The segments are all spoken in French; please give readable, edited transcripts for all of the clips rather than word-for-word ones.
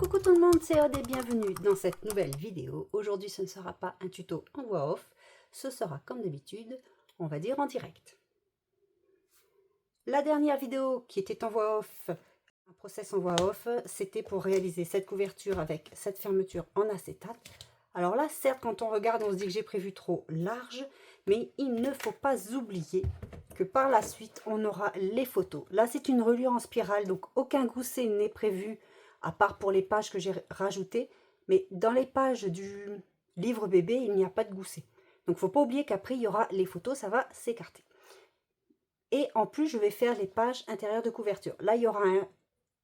Coucou tout le monde, c'est Aude et bienvenue dans cette nouvelle vidéo. Aujourd'hui ce ne sera pas un tuto en voix off, ce sera comme d'habitude, on va dire en direct. La dernière vidéo qui était en voix off, un process en voix off, c'était pour réaliser cette couverture avec cette fermeture en acétate. Alors là, certes, quand on regarde, on se dit que j'ai prévu trop large, mais il ne faut pas oublier que par la suite, on aura les photos. Là, c'est une reliure en spirale, donc aucun gousset n'est prévu, à part pour les pages que j'ai rajoutées. Mais dans les pages du livre bébé, il n'y a pas de gousset. Donc, il ne faut pas oublier qu'après, il y aura les photos, ça va s'écarter. Et en plus, je vais faire les pages intérieures de couverture. Là, il y aura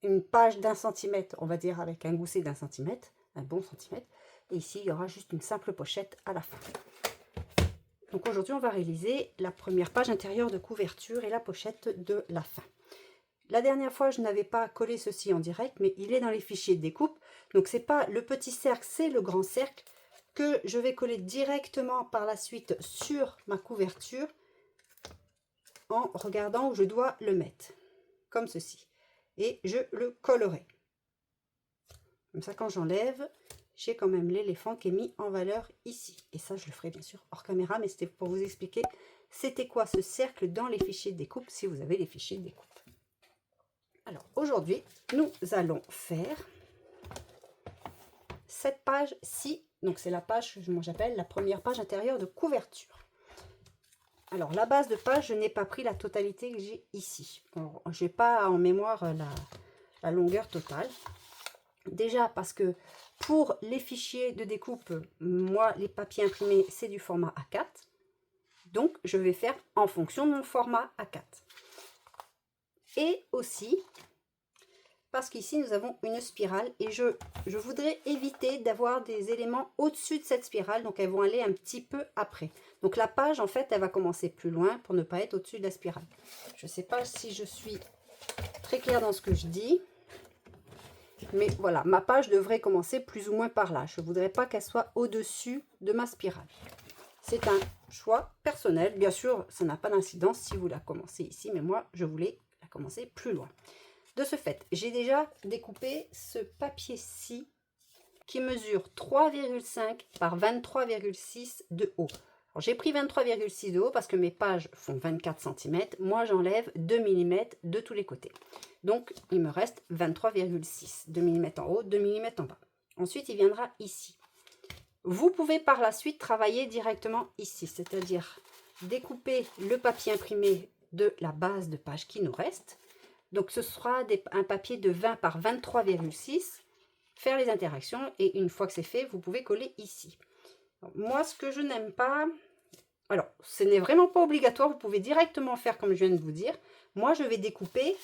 une page d'1 centimètre, on va dire, avec un gousset d'1 centimètre, un bon centimètre. Et ici, il y aura juste une simple pochette à la fin. Donc aujourd'hui, on va réaliser la première page intérieure de couverture et la pochette de la fin. La dernière fois, je n'avais pas collé ceci en direct, mais il est dans les fichiers de découpe. Donc, ce n'est pas le petit cercle, c'est le grand cercle que je vais coller directement par la suite sur ma couverture en regardant où je dois le mettre, comme ceci. Et je le collerai. Comme ça, quand j'enlève, j'ai quand même l'éléphant qui est mis en valeur ici. Et ça, je le ferai bien sûr hors caméra, mais c'était pour vous expliquer c'était quoi ce cercle dans les fichiers de découpe, si vous avez les fichiers de découpe. Alors, aujourd'hui, nous allons faire cette page-ci. Donc, c'est la page que moi j'appelle la première page intérieure de couverture. Alors, la base de page, je n'ai pas pris la totalité que j'ai ici. Je n'ai pas en mémoire la longueur totale. Déjà parce que pour les fichiers de découpe, moi, les papiers imprimés, c'est du format A4. Donc, je vais faire en fonction de mon format A4. Et aussi, parce qu'ici, nous avons une spirale et je voudrais éviter d'avoir des éléments au-dessus de cette spirale. Donc, elles vont aller un petit peu après. Donc, la page, en fait, elle va commencer plus loin pour ne pas être au-dessus de la spirale. Je ne sais pas si je suis très claire dans ce que je dis. Mais voilà, ma page devrait commencer plus ou moins par là. Je ne voudrais pas qu'elle soit au-dessus de ma spirale. C'est un choix personnel. Bien sûr, ça n'a pas d'incidence si vous la commencez ici. Mais moi, je voulais la commencer plus loin. De ce fait, j'ai déjà découpé ce papier-ci qui mesure 3,5 par 23,6 de haut. J'ai pris 23,6 de haut parce que mes pages font 24 cm. Moi, j'enlève 2 mm de tous les côtés. Donc, il me reste 23,6. 2 mm en haut, 2 mm en bas. Ensuite, il viendra ici. Vous pouvez par la suite travailler directement ici, c'est-à-dire découper le papier imprimé de la base de page qui nous reste. Donc, ce sera un papier de 20 par 23,6. Faire les interactions et une fois que c'est fait, vous pouvez coller ici. Alors, moi, ce que je n'aime pas... Alors, ce n'est vraiment pas obligatoire. Vous pouvez directement faire comme je viens de vous dire. Moi, je vais découper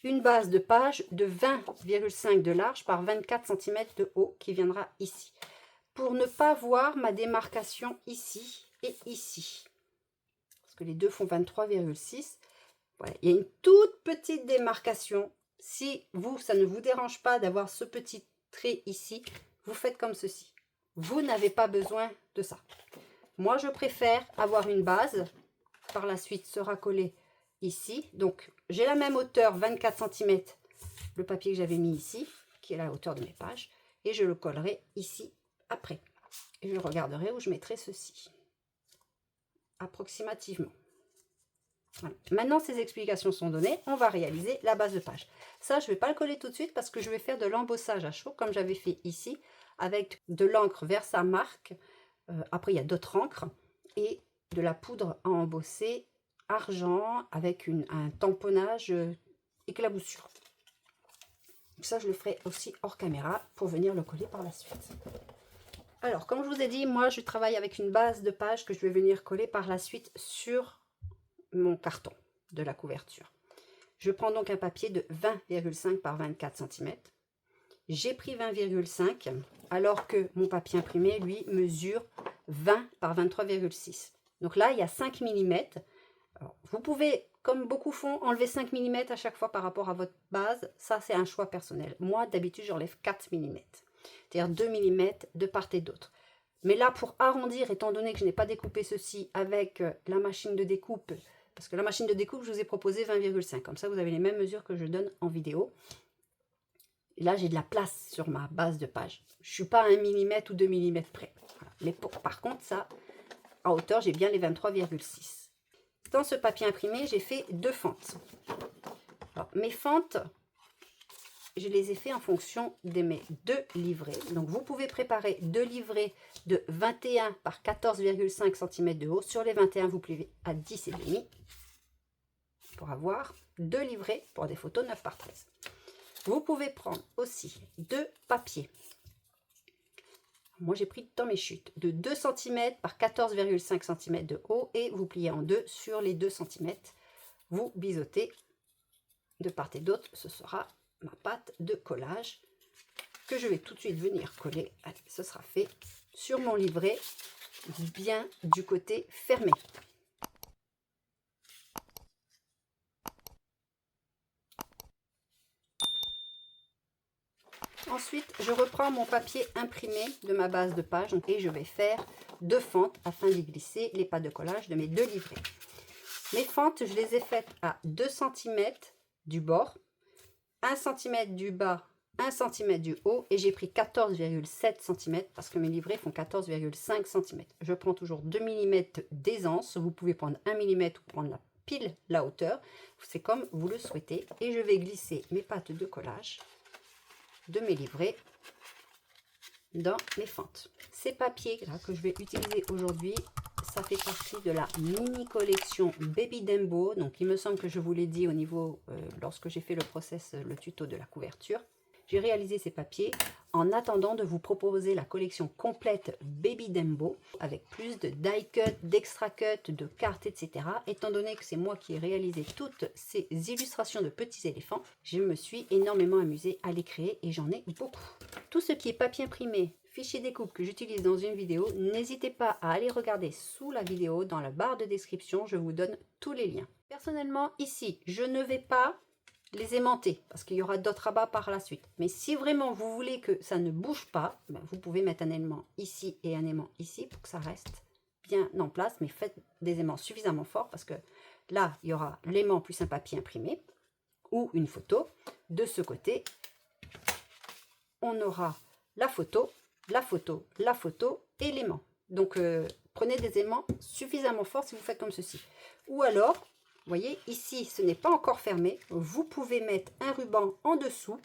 une base de page de 20,5 de large par 24 cm de haut qui viendra ici. Pour ne pas voir ma démarcation ici et ici. Parce que les deux font 23,6. Voilà, il y a une toute petite démarcation. Si vous, ça ne vous dérange pas d'avoir ce petit trait ici, vous faites comme ceci. Vous n'avez pas besoin de ça. Moi, je préfère avoir une base. Par la suite, sera collée ici. Donc, j'ai la même hauteur, 24 cm, le papier que j'avais mis ici, qui est la hauteur de mes pages. Et je le collerai ici après. Et je regarderai où je mettrai ceci. Approximativement. Voilà. Maintenant, ces explications sont données, on va réaliser la base de page. Ça, je ne vais pas le coller tout de suite parce que je vais faire de l'embossage à chaud, comme j'avais fait ici, avec de l'encre Versamark. Après, il y a d'autres encres et de la poudre à embosser argent avec un tamponnage éclaboussure. Donc ça, je le ferai aussi hors caméra pour venir le coller par la suite. Alors, comme je vous ai dit, moi, je travaille avec une base de page que je vais venir coller par la suite sur mon carton de la couverture. Je prends donc un papier de 20,5 par 24 cm. J'ai pris 20,5 alors que mon papier imprimé, lui, mesure 20 par 23,6. Donc là, il y a 5 mm. Alors, vous pouvez, comme beaucoup font, enlever 5 mm à chaque fois par rapport à votre base. Ça, c'est un choix personnel. Moi, d'habitude, j'enlève 4 mm. C'est-à-dire 2 mm de part et d'autre. Mais là, pour arrondir, étant donné que je n'ai pas découpé ceci avec la machine de découpe, parce que la machine de découpe, je vous ai proposé 20,5. Comme ça, vous avez les mêmes mesures que je donne en vidéo. Et là, j'ai de la place sur ma base de page. Je ne suis pas à 1 mm ou 2 mm près. Voilà. Mais par contre, ça, en hauteur, j'ai bien les 23,6. Dans ce papier imprimé, j'ai fait 2 fentes. Alors, mes fentes, je les ai fait en fonction de mes 2 livrets. Donc, vous pouvez préparer 2 livrets de 21 par 14,5 cm de haut. Sur les 21, vous pliez à 10,5 pour avoir 2 livrets pour des photos 9 par 13. Vous pouvez prendre aussi 2 papiers. Moi, j'ai pris dans mes chutes de 2 cm par 14,5 cm de haut et vous pliez en deux sur les 2 cm. Vous biseautez de part et d'autre. Ce sera ma pâte de collage que je vais tout de suite venir coller. Allez, ce sera fait sur mon livret, bien du côté fermé. Ensuite, je reprends mon papier imprimé de ma base de page et je vais faire 2 fentes afin d'y glisser les pâtes de collage de mes 2 livrets. Mes fentes, je les ai faites à 2 cm du bord, 1 cm du bas, 1 cm du haut et j'ai pris 14,7 cm parce que mes livrets font 14,5 cm. Je prends toujours 2 mm d'aisance, vous pouvez prendre 1 mm ou prendre pile la hauteur, c'est comme vous le souhaitez. Et je vais glisser mes pâtes de collage de mes livrets dans mes fentes. Ces papiers là que je vais utiliser aujourd'hui, ça fait partie de la mini collection Baby Dembo. Donc il me semble que je vous l'ai dit au niveau lorsque j'ai fait le process, le tuto de la couverture. J'ai réalisé ces papiers en attendant de vous proposer la collection complète Baby Dembo avec plus de die cut, d'extra cut, de cartes, etc. Étant donné que c'est moi qui ai réalisé toutes ces illustrations de petits éléphants, je me suis énormément amusée à les créer et j'en ai beaucoup. Tout ce qui est papier imprimé, fichier découpe que j'utilise dans une vidéo, n'hésitez pas à aller regarder sous la vidéo, dans la barre de description, je vous donne tous les liens. Personnellement, ici, je ne vais pas les aimanter parce qu'il y aura d'autres rabats par la suite. Mais si vraiment vous voulez que ça ne bouge pas, ben vous pouvez mettre un aimant ici et un aimant ici pour que ça reste bien en place. Mais faites des aimants suffisamment forts parce que là, il y aura l'aimant plus un papier imprimé ou une photo. De ce côté, on aura la photo, la photo, la photo et l'aimant. Donc, prenez des aimants suffisamment forts si vous faites comme ceci. Ou alors, vous voyez, ici, ce n'est pas encore fermé. Vous pouvez mettre un ruban en dessous,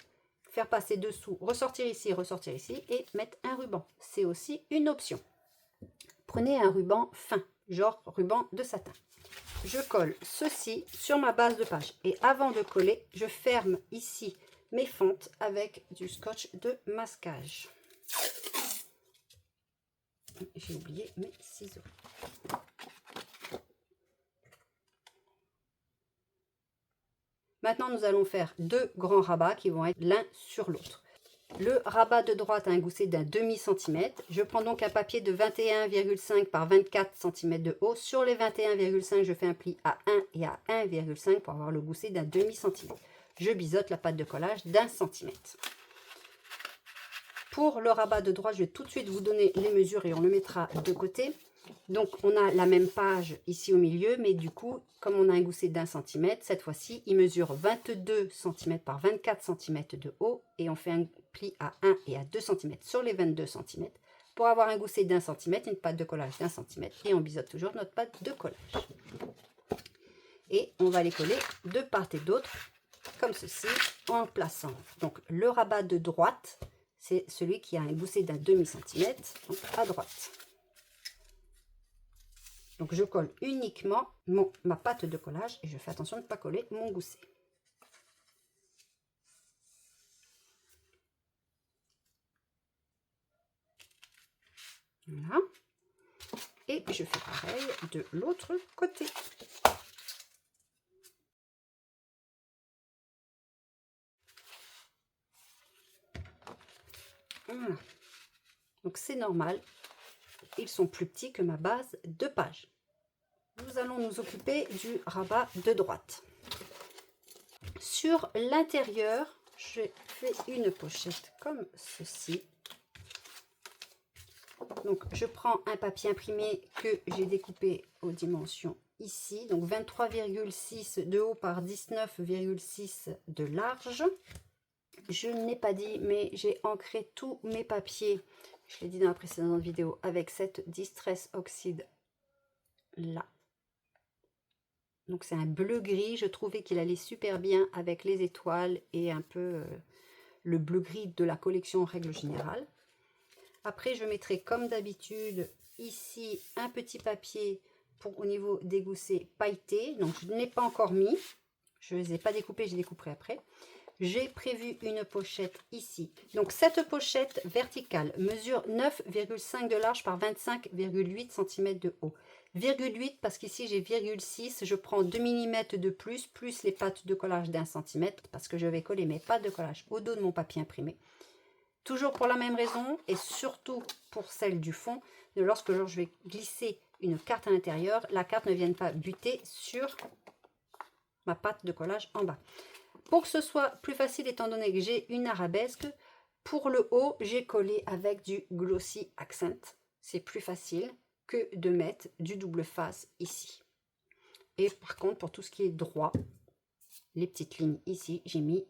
faire passer dessous, ressortir ici et mettre un ruban. C'est aussi une option. Prenez un ruban fin, genre ruban de satin. Je colle ceci sur ma base de page. Et avant de coller, je ferme ici mes fentes avec du scotch de masquage. J'ai oublié mes ciseaux. Maintenant, nous allons faire 2 grands rabats qui vont être l'un sur l'autre. Le rabat de droite a un gousset d'un demi-centimètre. Je prends donc un papier de 21,5 par 24 cm de haut. Sur les 21,5, je fais un pli à 1 et à 1,5 pour avoir le gousset d'un demi-centimètre. Je biseaute la pâte de collage d'1 cm. Pour le rabat de droite, je vais tout de suite vous donner les mesures et on le mettra de côté. Donc, on a la même page ici au milieu, mais du coup, comme on a un gousset d'1 cm, cette fois-ci, il mesure 22 cm par 24 cm de haut et on fait un pli à 1 et à 2 cm sur les 22 cm pour avoir un gousset d'1 cm, une pâte de collage d'1 cm et on biseaute toujours notre pâte de collage. Et on va les coller de part et d'autre comme ceci en plaçant donc le rabat de droite, c'est celui qui a un gousset d'un demi-centimètre à droite. Donc je colle uniquement ma pâte de collage et je fais attention de ne pas coller mon gousset. Voilà. Et je fais pareil de l'autre côté. Voilà. Donc c'est normal, ils sont plus petits que ma base de page. Nous allons nous occuper du rabat de droite. Sur l'intérieur, je fais une pochette comme ceci. Donc je prends un papier imprimé que j'ai découpé aux dimensions ici, donc 23,6 de haut par 19,6 de large. Je n'ai pas dit, mais j'ai ancré tous mes papiers, je l'ai dit dans la précédente vidéo, avec cette Distress Oxide là. Donc c'est un bleu-gris, je trouvais qu'il allait super bien avec les étoiles et un peu le bleu-gris de la collection en règle générale. Après, je mettrai comme d'habitude ici un petit papier pour au niveau des goussets pailletés. Donc je ne l'ai pas encore mis, je ne les ai pas découpés, je les découperai après. J'ai prévu une pochette ici. Donc cette pochette verticale mesure 9,5 de large par 25,8 cm de haut. 0,8 parce qu'ici j'ai 0,6, je prends 2 mm de plus les pattes de collage d'1 cm parce que je vais coller mes pattes de collage au dos de mon papier imprimé. Toujours pour la même raison et surtout pour celle du fond, lorsque je vais glisser une carte à l'intérieur, la carte ne vienne pas buter sur ma patte de collage en bas. Pour que ce soit plus facile étant donné que j'ai une arabesque, pour le haut, j'ai collé avec du Glossy Accent. C'est plus facile que de mettre du double face ici. Et par contre, pour tout ce qui est droit, les petites lignes ici, j'ai mis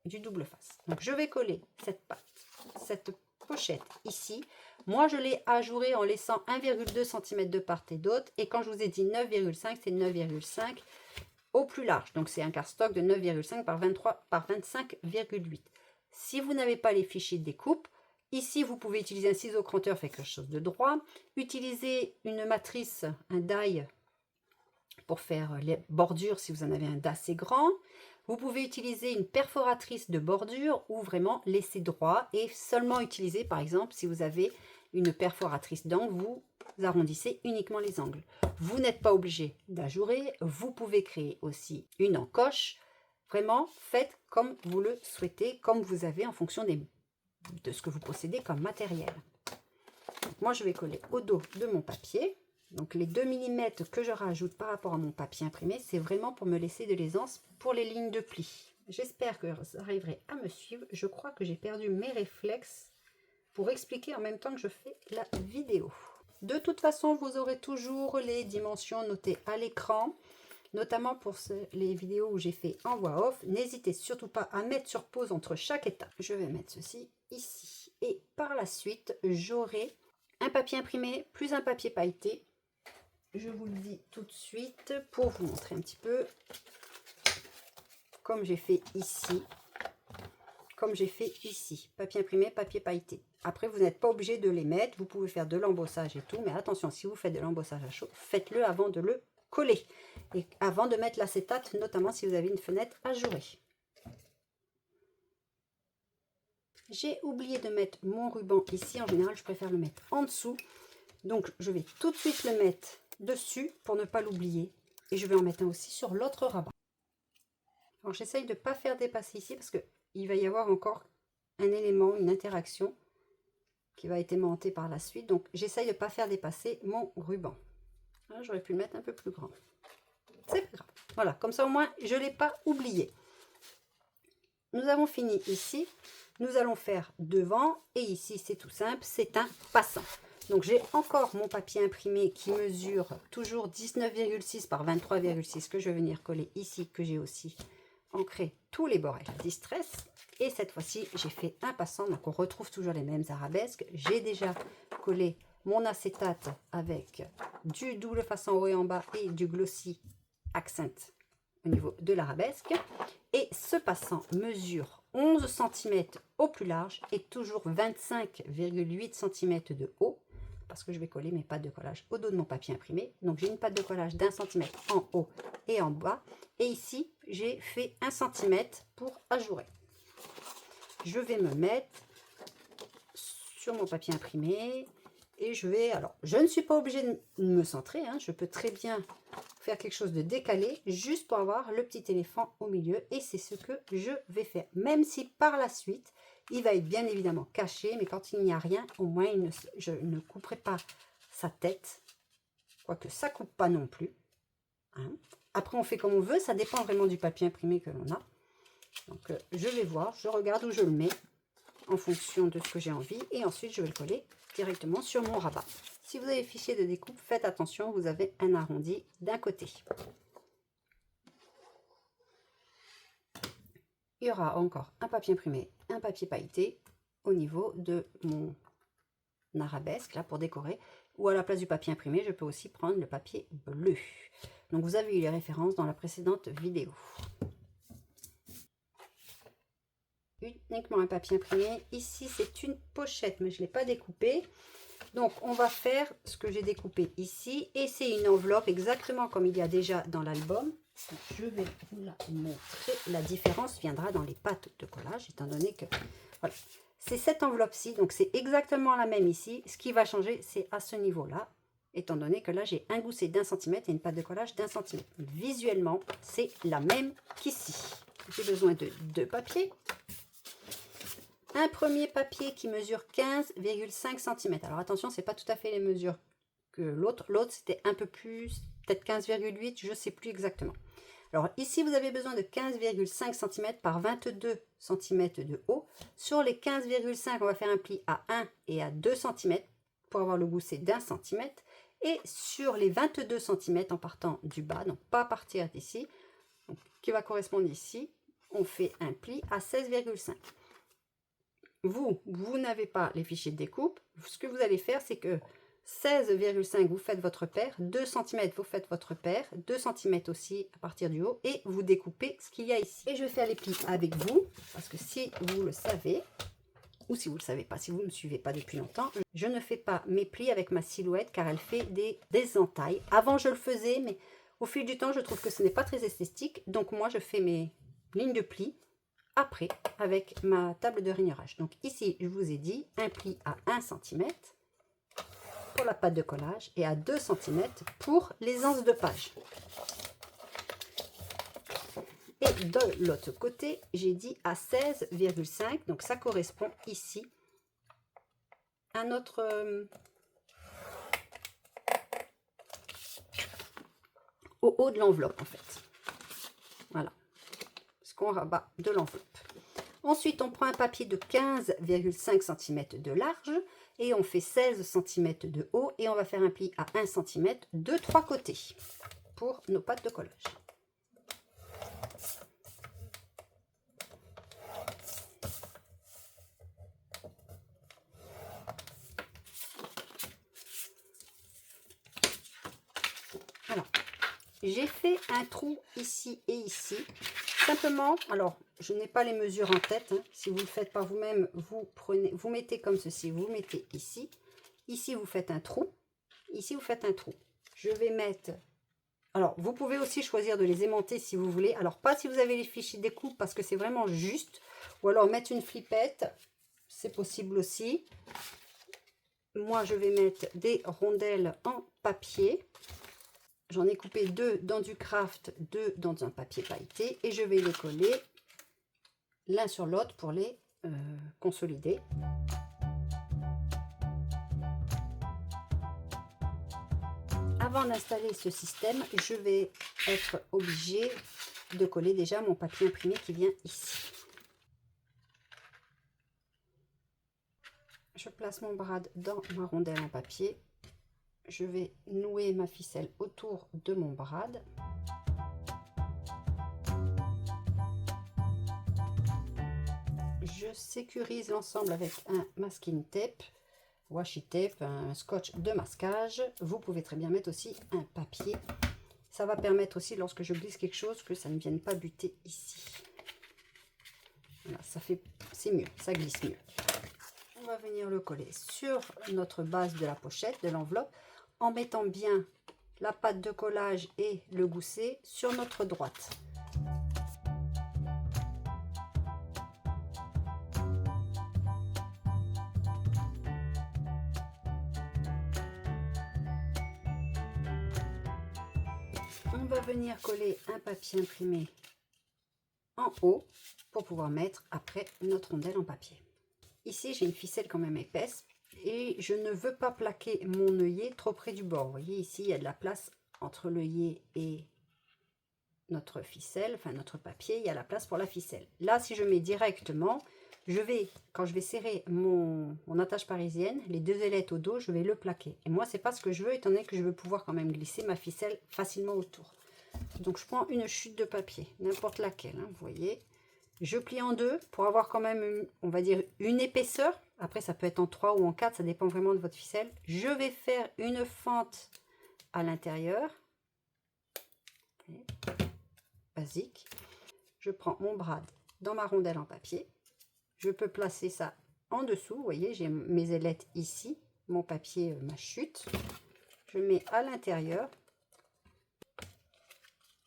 du double face. Donc je vais coller cette pochette ici. Moi, je l'ai ajourée en laissant 1,2 cm de part et d'autre. Et quand je vous ai dit 9,5, c'est 9,5 au plus large. Donc c'est un cardstock de 9,5 par 23 par 25,8. Si vous n'avez pas les fichiers de découpe, ici vous pouvez utiliser un ciseau cranteur, fait quelque chose de droit. Utiliser une matrice, un die pour faire les bordures si vous en avez un d'assez grand. Vous pouvez utiliser une perforatrice de bordure ou vraiment laisser droit et seulement utiliser par exemple si vous avez une perforatrice d'angle, vous arrondissez uniquement les angles. Vous n'êtes pas obligé d'ajourer, vous pouvez créer aussi une encoche. Vraiment, faites comme vous le souhaitez, comme vous avez en fonction de ce que vous possédez comme matériel. Donc, moi, je vais coller au dos de mon papier. Donc les 2 mm que je rajoute par rapport à mon papier imprimé, c'est vraiment pour me laisser de l'aisance pour les lignes de pli. J'espère que vous arriverez à me suivre. Je crois que j'ai perdu mes réflexes pour expliquer en même temps que je fais la vidéo. De toute façon, vous aurez toujours les dimensions notées à l'écran, notamment pour les vidéos où j'ai fait en voix off. N'hésitez surtout pas à mettre sur pause entre chaque étape. Je vais mettre ceci ici. Et par la suite, j'aurai un papier imprimé plus un papier pailleté. Je vous le dis tout de suite pour vous montrer un petit peu comme j'ai fait ici. Comme j'ai fait ici, papier imprimé, papier pailleté. Après, vous n'êtes pas obligé de les mettre, vous pouvez faire de l'embossage et tout, mais attention, si vous faites de l'embossage à chaud, faites-le avant de le coller et avant de mettre l'acétate, notamment si vous avez une fenêtre ajourée. J'ai oublié de mettre mon ruban ici, en général, je préfère le mettre en dessous. Donc, je vais tout de suite le mettre dessus pour ne pas l'oublier et je vais en mettre un aussi sur l'autre rabat. Alors, j'essaye de ne pas faire dépasser ici parce que il va y avoir encore un élément, une interaction qui va être aimantée par la suite. Donc, j'essaye de ne pas faire dépasser mon ruban. J'aurais pu le mettre un peu plus grand. C'est pas grave. Voilà, comme ça au moins, je ne l'ai pas oublié. Nous avons fini ici. Nous allons faire devant. Et ici, c'est tout simple, c'est un passant. Donc, j'ai encore mon papier imprimé qui mesure toujours 19,6 par 23,6 que je vais venir coller ici, que j'ai aussi ancré tous les bords avec la Distress. Et cette fois-ci, j'ai fait un passant. Donc, on retrouve toujours les mêmes arabesques. J'ai déjà collé mon acétate avec du double face en haut et en bas et du Glossy Accent au niveau de l'arabesque. Et ce passant mesure 11 cm au plus large et toujours 25,8 cm de haut, parce que je vais coller mes pattes de collage au dos de mon papier imprimé. Donc j'ai une patte de collage d'1 cm en haut et en bas. Et ici, j'ai fait 1 cm pour ajourer. Je vais me mettre sur mon papier imprimé et je vais... Alors, je ne suis pas obligée de me centrer. Je peux très bien faire quelque chose de décalé juste pour avoir le petit éléphant au milieu. Et c'est ce que je vais faire. Même si par la suite, il va être bien évidemment caché. Mais quand il n'y a rien, au moins, je ne couperai pas sa tête. Quoique ça ne coupe pas non plus. Après, on fait comme on veut. Ça dépend vraiment du papier imprimé que l'on a. Donc, je vais voir. Je regarde où je le mets en fonction de ce que j'ai envie. Et ensuite, je vais le coller directement sur mon rabat. Si vous avez fichier de découpe, faites attention. Vous avez un arrondi d'un côté. il y aura encore un papier imprimé, un papier pailleté au niveau de mon arabesque, là, pour décorer. Ou à la place du papier imprimé, je peux aussi prendre le papier bleu. Donc, vous avez eu les références dans la précédente vidéo. Uniquement un papier imprimé. Ici, c'est une pochette, mais je ne l'ai pas découpée. Donc, on va faire ce que j'ai découpé ici. Et c'est une enveloppe exactement comme il y a déjà dans l'album. Je vais vous la montrer. La différence viendra dans les pattes de collage, étant donné que... Voilà. C'est cette enveloppe-ci, donc c'est exactement la même ici. Ce qui va changer, c'est à ce niveau-là, étant donné que là, j'ai un gousset d'1 cm et une patte de collage d'1 cm. Visuellement, c'est la même qu'ici. J'ai besoin de 2 papiers. Un premier papier qui mesure 15,5 cm. Alors attention, c'est pas tout à fait les mesures que l'autre. L'autre, c'était un peu plus, peut-être 15,8, je ne sais plus exactement. Alors ici, vous avez besoin de 15,5 cm par 22 cm de haut. Sur les 15,5, on va faire un pli à 1 et à 2 cm pour avoir le gousset d'1 cm. Et sur les 22 cm en partant du bas, donc pas partir d'ici, qui va correspondre ici, on fait un pli à 16,5. Vous n'avez pas les fichiers de découpe. Ce que vous allez faire, c'est que 16,5, vous faites votre paire, 2 cm, vous faites votre paire, 2 cm aussi à partir du haut, et vous découpez ce qu'il y a ici. Et je vais faire les plis avec vous, parce que si vous le savez, ou si vous ne le savez pas, si vous ne me suivez pas depuis longtemps, je ne fais pas mes plis avec ma silhouette, car elle fait des entailles. Avant, je le faisais, mais au fil du temps, je trouve que ce n'est pas très esthétique, donc moi, je fais mes lignes de plis après avec ma table de rainurage. Donc ici, je vous ai dit un pli à 1 cm pour la pâte de collage et à 2 cm pour les anses de page. Et de l'autre côté, j'ai dit à 16,5, donc ça correspond ici à notre au haut de l'enveloppe en fait. Voilà ce qu'on rabat de l'enveloppe. Ensuite, on prend un papier de 15,5 cm de large et on fait 16 cm de haut et on va faire un pli à 1 cm de 3 côtés pour nos pattes de collage. Alors, j'ai fait un trou ici et ici. Simplement, alors, je n'ai pas les mesures en tête. Hein. Si vous ne le faites pas vous-même, vous mettez comme ceci. Vous mettez ici. Ici, vous faites un trou. Ici, vous faites un trou. Je vais mettre... Alors, vous pouvez aussi choisir de les aimanter si vous voulez. Alors, pas si vous avez les fichiers de découpe parce que c'est vraiment juste. Ou alors, mettre une flippette. C'est possible aussi. Moi, je vais mettre des rondelles en papier. J'en ai coupé 2 dans du craft, 2 dans un papier pailleté et je vais les coller l'un sur l'autre pour les consolider. Avant d'installer ce système, je vais être obligée de coller déjà mon papier imprimé qui vient ici. Je place mon brad dans ma rondelle en papier. Je vais nouer ma ficelle autour de mon brad. Je sécurise l'ensemble avec un masking tape, washi tape, un scotch de masquage. Vous pouvez très bien mettre aussi un papier. Ça va permettre aussi, lorsque je glisse quelque chose, que ça ne vienne pas buter ici. Voilà, c'est mieux, ça glisse mieux. On va venir le coller sur notre base de la pochette, de l'enveloppe, en mettant bien la pâte de collage et le gousset sur notre droite. On va venir coller un papier imprimé en haut pour pouvoir mettre après notre rondelle en papier. Ici, j'ai une ficelle quand même épaisse. Et je ne veux pas plaquer mon œillet trop près du bord. Vous voyez, ici, il y a de la place entre l'œillet et notre ficelle, enfin notre papier, il y a la place pour la ficelle. Là, si je mets directement, quand je vais serrer mon attache parisienne, les 2 ailettes au dos, je vais le plaquer. Et moi, c'est pas ce que je veux, étant donné que je veux pouvoir quand même glisser ma ficelle facilement autour. Donc, je prends une chute de papier, n'importe laquelle, hein, vous voyez. Je plie en deux pour avoir quand même, on va dire, une épaisseur. Après, ça peut être en 3 ou en 4, ça dépend vraiment de votre ficelle. Je vais faire une fente à l'intérieur. Basique. Je prends mon brad dans ma rondelle en papier. Je peux placer ça en dessous. Vous voyez, j'ai mes ailettes ici. Mon papier, ma chute. Je mets à l'intérieur.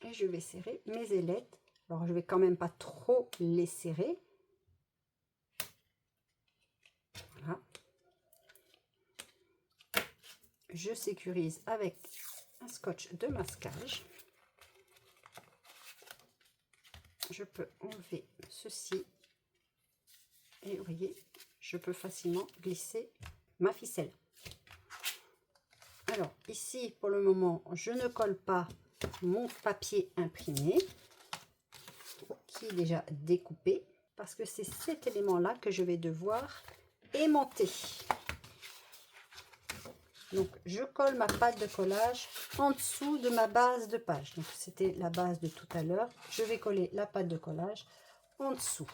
Et je vais serrer mes ailettes. Alors, je vais quand même pas trop les serrer. Voilà. Je sécurise avec un scotch de masquage. Je peux enlever ceci. Et vous voyez, je peux facilement glisser ma ficelle. Alors, ici, pour le moment, je ne colle pas mon papier imprimé, qui est déjà découpé, parce que c'est cet élément-là que je vais devoir aimanter. Donc, je colle ma pâte de collage en dessous de ma base de page. Donc, c'était la base de tout à l'heure. Je vais coller la pâte de collage en dessous.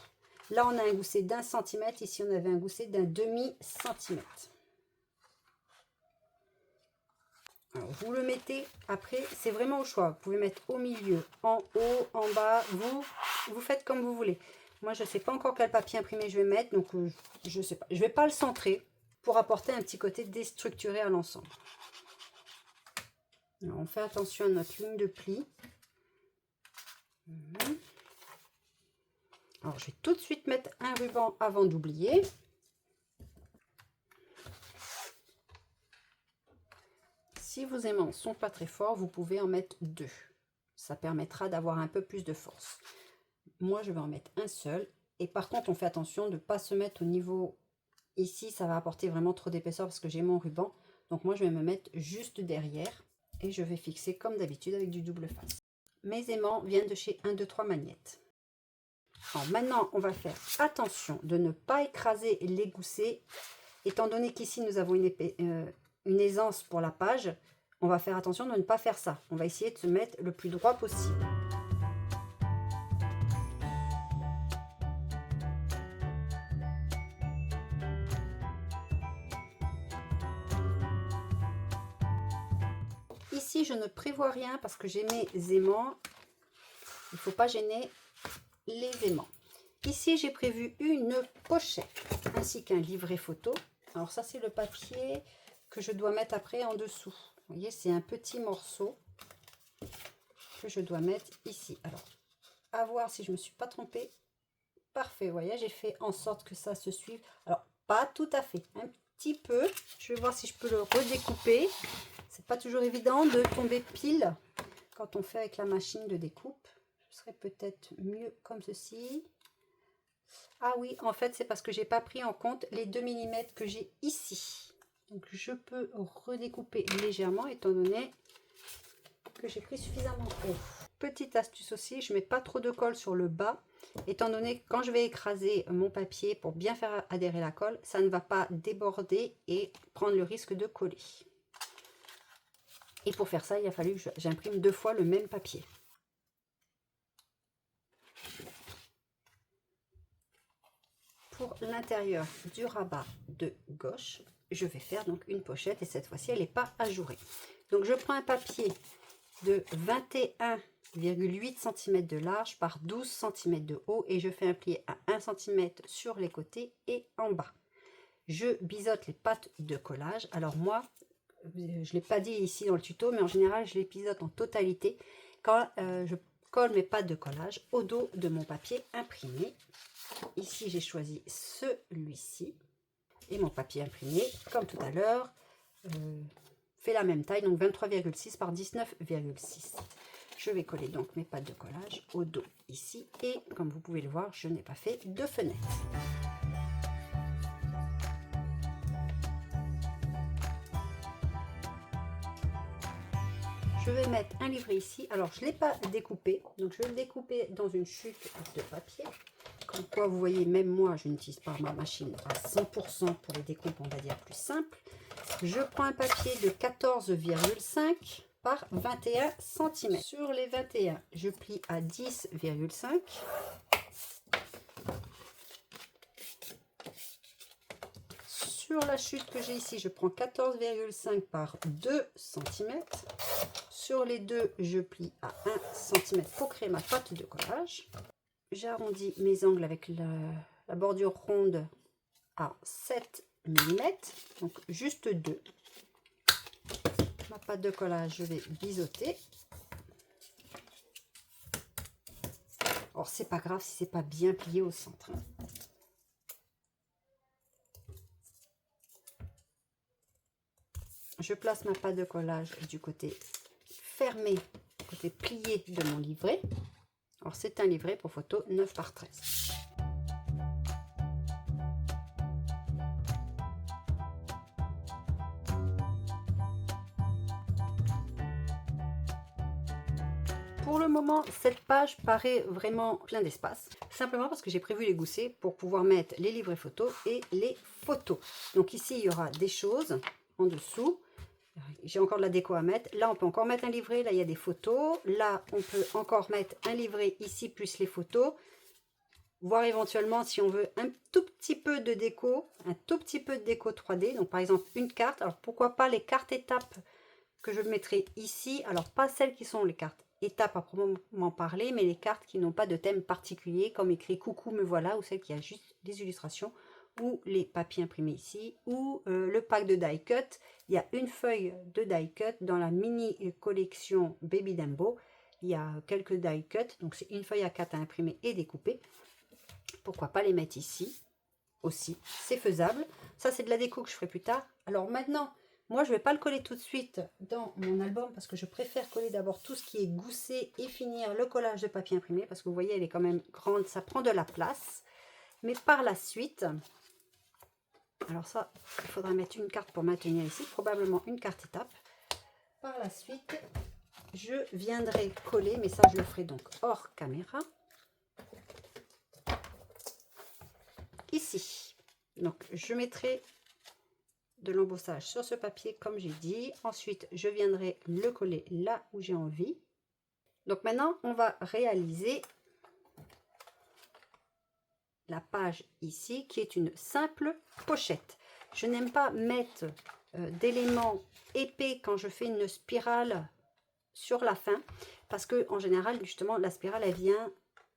Là, on a un gousset d'1 centimètre. Ici, on avait un gousset d'un demi-centimètre. Alors, vous le mettez après, c'est vraiment au choix. Vous pouvez mettre au milieu, en haut, en bas. Vous faites comme vous voulez. Moi, je ne sais pas encore quel papier imprimé je vais mettre. Donc, je ne sais pas. Je ne vais pas le centrer pour apporter un petit côté déstructuré à l'ensemble. On fait attention à notre ligne de pli. Alors, je vais tout de suite mettre un ruban avant d'oublier. Si vos aimants ne sont pas très forts, vous pouvez en mettre 2. Ça permettra d'avoir un peu plus de force. Moi, je vais en mettre un seul. Et par contre, on fait attention de ne pas se mettre au niveau... Ici, ça va apporter vraiment trop d'épaisseur parce que j'ai mon ruban. Donc moi, je vais me mettre juste derrière. Et je vais fixer comme d'habitude avec du double face. Mes aimants viennent de chez 1, 2, 3 Magnettes. Alors maintenant, on va faire attention de ne pas écraser les goussets. Étant donné qu'ici, nous avons une aisance pour la page, on va faire attention de ne pas faire ça. On va essayer de se mettre le plus droit possible. Ici, je ne prévois rien parce que j'ai mes aimants. Il ne faut pas gêner les aimants. Ici, j'ai prévu une pochette ainsi qu'un livret photo. Alors ça, c'est le papier que je dois mettre après en dessous. Vous voyez, c'est un petit morceau que je dois mettre ici. Alors, à voir si je me suis pas trompée. Parfait, vous voyez, j'ai fait en sorte que ça se suive. Alors, pas tout à fait, un petit peu. Je vais voir si je peux le redécouper. C'est pas toujours évident de tomber pile quand on fait avec la machine de découpe. Ce serait peut-être mieux comme ceci. Ah oui, en fait, c'est parce que j'ai pas pris en compte les 2 mm que j'ai ici. Donc, je peux redécouper légèrement étant donné que j'ai pris suffisamment haut. Petite astuce aussi, je mets pas trop de colle sur le bas, étant donné que quand je vais écraser mon papier pour bien faire adhérer la colle, ça ne va pas déborder et prendre le risque de coller. Et pour faire ça, il a fallu que j'imprime 2 fois le même papier. Pour l'intérieur du rabat de gauche, je vais faire donc une pochette et cette fois-ci, elle n'est pas ajourée. Donc, je prends un papier de 21,8 cm de large par 12 cm de haut et je fais un pli à 1 cm sur les côtés et en bas. Je biseaute les pattes de collage. Alors moi, je ne l'ai pas dit ici dans le tuto, mais en général, je les biseaute en totalité quand je colle mes pattes de collage au dos de mon papier imprimé. Ici, j'ai choisi celui-ci et mon papier imprimé, comme tout à l'heure, fait la même taille, donc 23,6 par 19,6. Je vais coller donc mes pattes de collage au dos ici et comme vous pouvez le voir, je n'ai pas fait de fenêtre. Je vais mettre un livret ici. Alors, je ne l'ai pas découpé, donc je vais le découper dans une chute de papier. Comme quoi, vous voyez, même moi, je n'utilise pas ma machine à 100% pour les découpes, on va dire, plus simples. Je prends un papier de 14,5 par 21 cm. Sur les 21, je plie à 10,5. Sur la chute que j'ai ici, je prends 14,5 par 2 cm. Sur les deux, je plie à 1 cm pour créer ma pâte de collage. J'arrondis mes angles avec la bordure ronde à 7 mm, donc juste 2. Ma pâte de collage, je vais biseauter. Alors, c'est pas grave si c'est pas bien plié au centre. Je place ma pâte de collage du côté fermé, côté plié de mon livret. Alors, c'est un livret pour photo 9 par 13. Pour le moment, cette page paraît vraiment plein d'espace, simplement parce que j'ai prévu les goussets pour pouvoir mettre les livrets photos et les photos. Donc ici, il y aura des choses en dessous. J'ai encore de la déco à mettre. Là, on peut encore mettre un livret. Là, il y a des photos. Là, on peut encore mettre un livret ici, plus les photos. Voir éventuellement si on veut un tout petit peu de déco, un tout petit peu de déco 3D. Donc, par exemple, une carte. Alors, pourquoi pas les cartes étapes que je mettrai ici. Alors, pas celles qui sont les cartes étapes à proprement parler, mais les cartes qui n'ont pas de thème particulier, comme écrit coucou me voilà, ou celle qui a juste des illustrations, ou les papiers imprimés ici, ou le pack de die cut. Il y a une feuille de die cut dans la mini collection Baby Dumbo. Il y a quelques die cut, donc c'est une feuille A4 à imprimer et découper. Pourquoi pas les mettre ici aussi, c'est faisable. Ça, c'est de la déco que je ferai plus tard. Alors maintenant, moi, je ne vais pas le coller tout de suite dans mon album parce que je préfère coller d'abord tout ce qui est goussé et finir le collage de papier imprimé parce que vous voyez, elle est quand même grande, ça prend de la place. Mais par la suite, alors ça, il faudra mettre une carte pour maintenir ici, probablement une carte étape. Par la suite, je viendrai coller, mais ça, je le ferai donc hors caméra. Ici, donc je mettrai de l'embossage sur ce papier comme j'ai dit. Ensuite, je viendrai le coller là où j'ai envie. Donc maintenant, on va réaliser la page ici qui est une simple pochette. Je n'aime pas mettre d'éléments épais quand je fais une spirale sur la fin parce que en général, justement, la spirale, elle vient,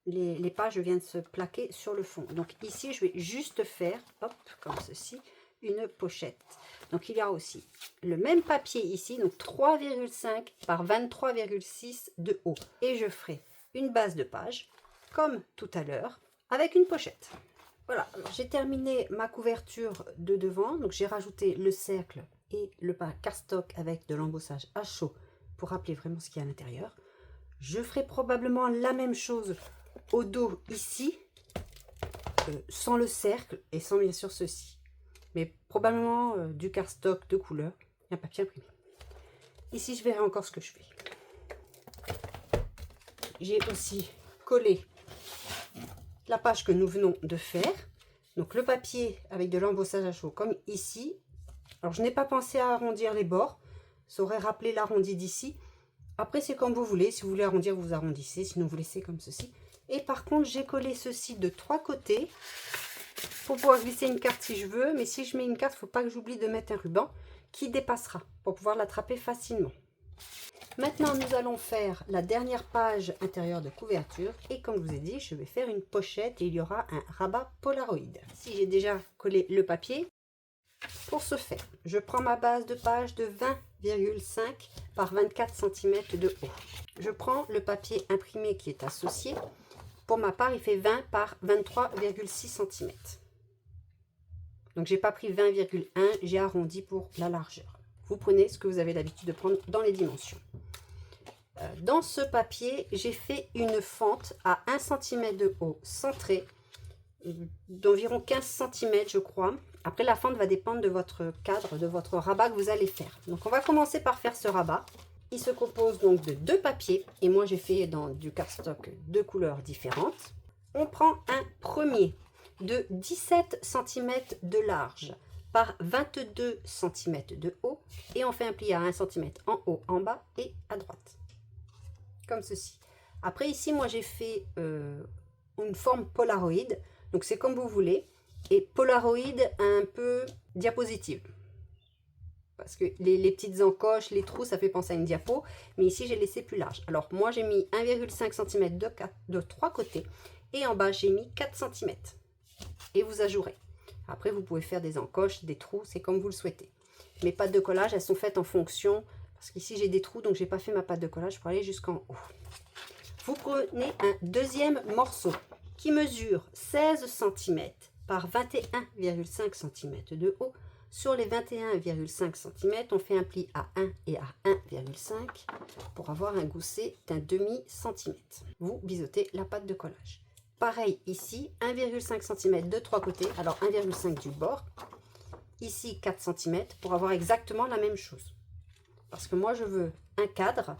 les pages viennent se plaquer sur le fond. Donc ici, je vais juste faire, hop, comme ceci, une pochette. Donc il y a aussi le même papier ici, donc 3,5 par 23,6 de haut. Et je ferai une base de page, comme tout à l'heure, avec une pochette. Voilà, j'ai terminé ma couverture de devant. Donc j'ai rajouté le cercle et le cardstock avec de l'embossage à chaud pour rappeler vraiment ce qu'il y a à l'intérieur. Je ferai probablement la même chose au dos ici, sans le cercle et sans bien sûr ceci. Mais probablement du cardstock de couleur et un papier imprimé. Ici, je verrai encore ce que je fais. J'ai aussi collé la page que nous venons de faire. Donc le papier avec de l'embossage à chaud comme ici. Alors je n'ai pas pensé à arrondir les bords. Ça aurait rappelé l'arrondi d'ici. Après c'est comme vous voulez. Si vous voulez arrondir, vous arrondissez. Sinon vous laissez comme ceci. Et par contre j'ai collé ceci de 3 côtés. Pour pouvoir glisser une carte si je veux, mais si je mets une carte, il ne faut pas que j'oublie de mettre un ruban qui dépassera pour pouvoir l'attraper facilement. Maintenant, nous allons faire la dernière page intérieure de couverture et comme je vous ai dit, je vais faire une pochette et il y aura un rabat Polaroid. Si j'ai déjà collé le papier, pour ce faire, je prends ma base de page de 20,5 par 24 cm de haut. Je prends le papier imprimé qui est associé. Pour ma part, il fait 20 par 23,6 cm. Donc, j'ai pas pris 20,1, j'ai arrondi pour la largeur. Vous prenez ce que vous avez l'habitude de prendre dans les dimensions. Dans ce papier, j'ai fait une fente à 1 cm de haut, centrée, d'environ 15 cm, je crois. Après, la fente va dépendre de votre cadre, de votre rabat que vous allez faire. Donc, on va commencer par faire ce rabat. Il se compose donc de 2 papiers et moi j'ai fait dans du cardstock 2 couleurs différentes. On prend un premier de 17 cm de large par 22 cm de haut et on fait un pli à 1 cm en haut, en bas et à droite. Comme ceci. Après ici moi j'ai fait une forme Polaroid, donc c'est comme vous voulez. et Polaroid un peu diapositive. Parce que les petites encoches, les trous, ça fait penser à une diapo. Mais ici, j'ai laissé plus large. Alors, moi, j'ai mis 1,5 cm de 3 côtés. Et en bas, j'ai mis 4 cm. Et vous ajourez. Après, vous pouvez faire des encoches, des trous, c'est comme vous le souhaitez. Mes pâtes de collage, elles sont faites en fonction. Parce qu'ici, j'ai des trous, donc je n'ai pas fait ma pâte de collage pour aller jusqu'en haut. Vous prenez un deuxième morceau qui mesure 16 cm par 21,5 cm de haut. Sur les 21,5 cm, on fait un pli à 1 et à 1,5 pour avoir un gousset d'un demi-centimètre. Vous bisotez la pâte de collage. Pareil ici, 1,5 cm de 3 côtés, alors 1,5 du bord. Ici 4 cm pour avoir exactement la même chose. Parce que moi je veux un cadre,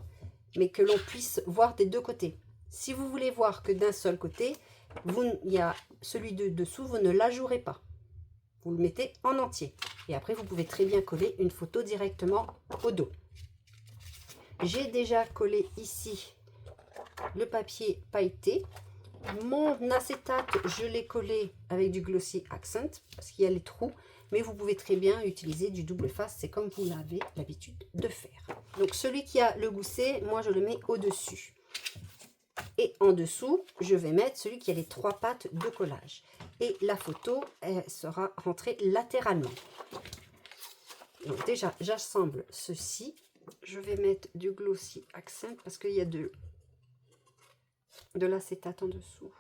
mais que l'on puisse voir des deux côtés. Si vous voulez voir que d'un seul côté, il y a celui de dessous, vous ne l'ajourez pas. Vous le mettez en entier. Et après, vous pouvez très bien coller une photo directement au dos. J'ai déjà collé ici le papier pailleté. Mon acétate, je l'ai collé avec du Glossy Accent parce qu'il y a les trous. Mais vous pouvez très bien utiliser du double face. C'est comme vous l'avez l'habitude de faire. Donc, celui qui a le gousset, moi, je le mets au-dessus. Et en dessous, je vais mettre celui qui a les 3 pattes de collage. Et la photo, elle sera rentrée latéralement. Donc déjà, j'assemble ceci. Je vais mettre du Glossy Accent parce qu'il y a de l'acétate en dessous.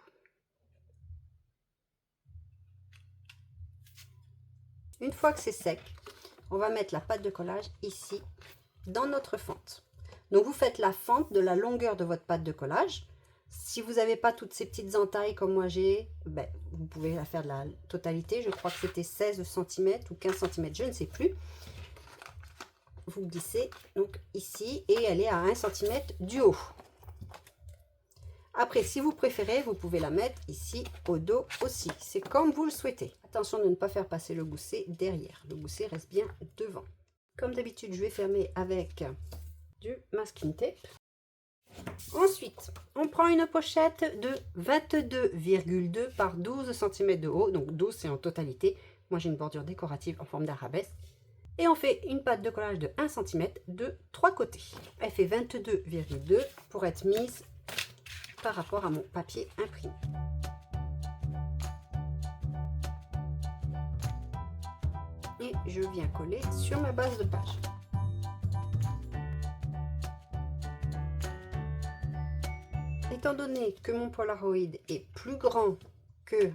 Une fois que c'est sec, on va mettre la pâte de collage ici, dans notre fente. Donc vous faites la fente de la longueur de votre pâte de collage. Si vous n'avez pas toutes ces petites entailles comme moi j'ai, ben, vous pouvez la faire de la totalité. Je crois que c'était 16 cm ou 15 cm, je ne sais plus. Vous glissez donc ici et elle est à 1 cm du haut. Après, si vous préférez, vous pouvez la mettre ici au dos aussi. C'est comme vous le souhaitez. Attention de ne pas faire passer le gousset derrière. Le gousset reste bien devant. Comme d'habitude, je vais fermer avec du masking tape. Ensuite, on prend une pochette de 22,2 par 12 cm de haut. Donc 12, c'est en totalité. Moi, j'ai une bordure décorative en forme d'arabesque. Et on fait une pâte de collage de 1 cm de 3 côtés. Elle fait 22,2 pour être mise par rapport à mon papier imprimé. Et je viens coller sur ma base de page. Étant donné que mon Polaroid est plus grand que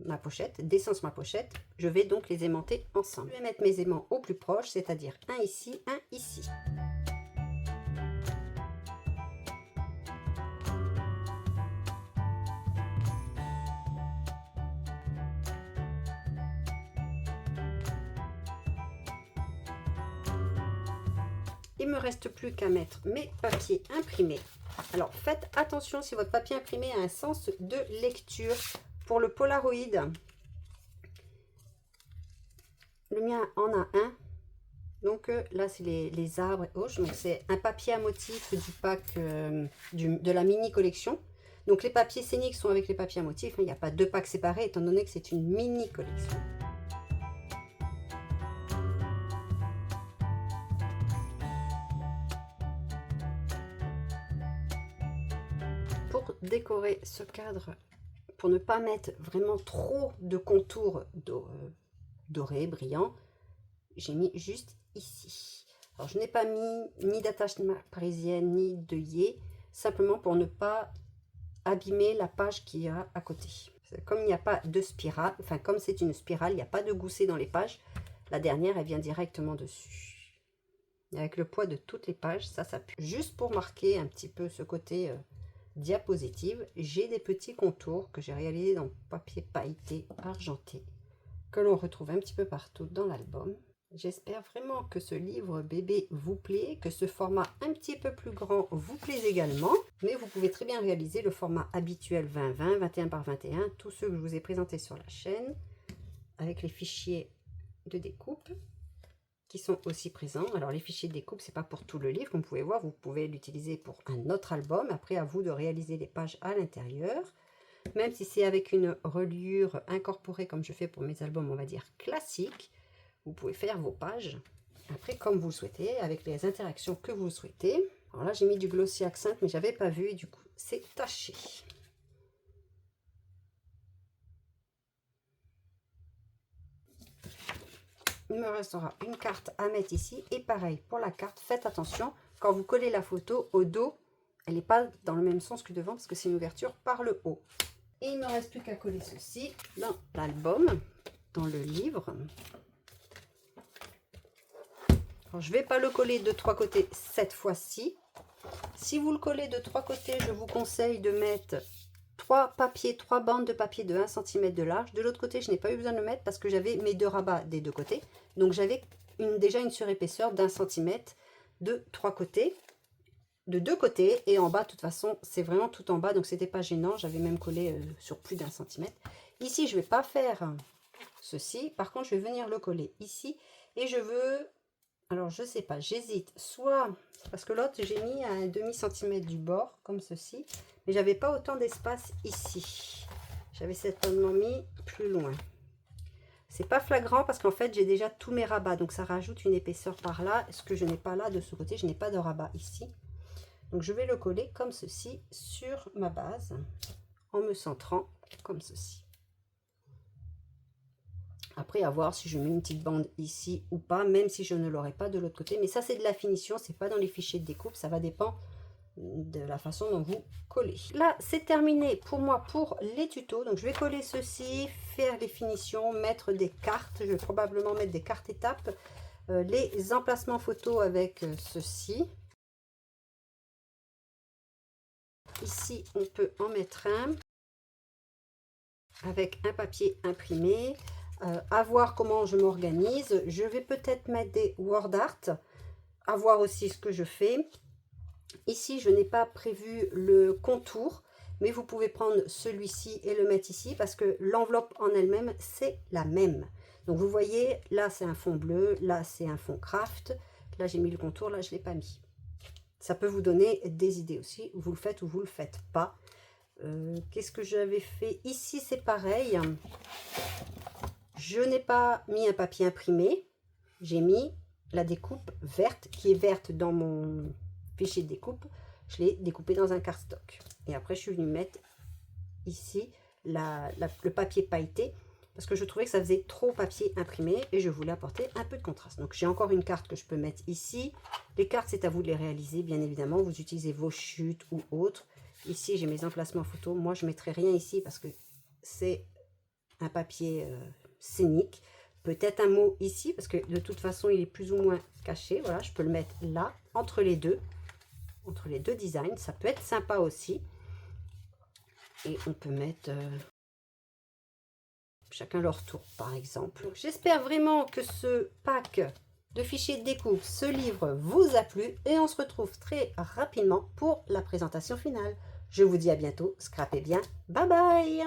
ma pochette, d'essence ma pochette, je vais donc les aimanter ensemble. Je vais mettre mes aimants au plus proche, c'est-à-dire un ici, un ici. Il me reste plus qu'à mettre mes papiers imprimés. Alors faites attention si votre papier imprimé a un sens de lecture. Pour le Polaroid, le mien en a un. Donc là c'est les arbres et autres. Donc c'est un papier à motifs du pack de la mini collection. Donc les papiers scéniques sont avec les papiers à motifs. Il n'y a pas deux packs séparés étant donné que c'est une mini collection. Pour décorer ce cadre, pour ne pas mettre vraiment trop de contours dorés, brillants, j'ai mis juste ici. Alors je n'ai pas mis ni d'attache parisienne ni d'œillet, simplement pour ne pas abîmer la page qu'il y a à côté. Comme il n'y a pas de spirale, enfin comme c'est une spirale, il n'y a pas de gousset dans les pages, la dernière elle vient directement dessus. Et avec le poids de toutes les pages, ça s'appuie. Juste pour marquer un petit peu ce côté diapositive, j'ai des petits contours que j'ai réalisés dans papier pailleté argenté, que l'on retrouve un petit peu partout dans l'album. J'espère vraiment que ce livre bébé vous plaît, que ce format un petit peu plus grand vous plaît également. Mais vous pouvez très bien réaliser le format habituel 20-20, 21 par 21, tous ceux que je vous ai présentés sur la chaîne, avec les fichiers de découpe qui sont aussi présents. Alors les fichiers de découpe, c'est pas pour tout le livre, comme vous pouvez voir, vous pouvez l'utiliser pour un autre album. Après, à vous de réaliser les pages à l'intérieur. même si c'est avec une reliure incorporée comme je fais pour mes albums, on va dire classiques. Vous pouvez faire vos pages après comme vous le souhaitez, avec les interactions que vous souhaitez. Alors là j'ai mis du glossy accent mais j'avais pas vu et du coup c'est taché. Il me restera une carte à mettre ici et pareil pour la carte, faites attention quand vous collez la photo au dos, elle n'est pas dans le même sens que devant parce que c'est une ouverture par le haut. Et il ne me reste plus qu'à coller ceci dans l'album, dans le livre. Alors, je ne vais pas le coller de 3 côtés cette fois-ci. Si vous le collez de 3 côtés, je vous conseille de mettre 3 bandes de papier de 1 cm de large. De l'autre côté, je n'ai pas eu besoin de le mettre parce que j'avais mes 2 rabats des 2 côtés. Donc j'avais déjà une surépaisseur d'1 cm de 3 côtés. De 2 côtés et en bas de toute façon c'est vraiment tout en bas donc c'était pas gênant, j'avais même collé sur plus d'1 cm. Ici je vais pas faire ceci, par contre je vais venir le coller ici et je veux, alors je sais pas, j'hésite soit parce que l'autre j'ai mis à un demi centimètre du bord comme ceci, mais j'avais pas autant d'espace ici, j'avais certainement mis plus loin. C'est pas flagrant parce qu'en fait j'ai déjà tous mes rabats donc ça rajoute une épaisseur par là, ce que je n'ai pas là de ce côté, je n'ai pas de rabat ici. Donc je vais le coller comme ceci sur ma base en me centrant comme ceci. Après à voir si je mets une petite bande ici ou pas, même si je ne l'aurai pas de l'autre côté. Mais ça c'est de la finition, c'est pas dans les fichiers de découpe, ça va dépendre de la façon dont vous collez. Là c'est terminé pour moi pour les tutos. Donc je vais coller ceci, faire les finitions, mettre des cartes. Je vais probablement mettre des cartes étapes, les emplacements photos avec ceci. Ici, on peut en mettre un avec un papier imprimé. À voir comment je m'organise. Je vais peut-être mettre des word art. À voir aussi ce que je fais. Ici, je n'ai pas prévu le contour, mais vous pouvez prendre celui-ci et le mettre ici parce que l'enveloppe en elle-même, c'est la même. Donc, vous voyez, là, c'est un fond bleu. Là, c'est un fond craft. Là, j'ai mis le contour. Là, je ne l'ai pas mis. Ça peut vous donner des idées aussi, vous le faites ou vous le faites pas. Qu'est-ce que j'avais fait ici? C'est pareil. Je n'ai pas mis un papier imprimé. J'ai mis la découpe verte, qui est verte dans mon fichier de découpe. Je l'ai découpé dans un cardstock. Et après, je suis venue mettre ici le papier pailleté. Parce que je trouvais que ça faisait trop papier imprimé et je voulais apporter un peu de contraste. Donc j'ai encore une carte que je peux mettre ici. Les cartes, c'est à vous de les réaliser, bien évidemment. Vous utilisez vos chutes ou autres. Ici, j'ai mes emplacements photos. Moi, je ne mettrai rien ici parce que c'est un papier scénique. Peut-être un mot ici parce que de toute façon, il est plus ou moins caché. Voilà, je peux le mettre là, entre les deux designs. Ça peut être sympa aussi. Et on peut mettre... chacun leur tour par exemple. J'espère vraiment que ce pack de fichiers de découpe, ce livre vous a plu et on se retrouve très rapidement pour la présentation finale. Je vous dis à bientôt, scrapez bien, bye bye.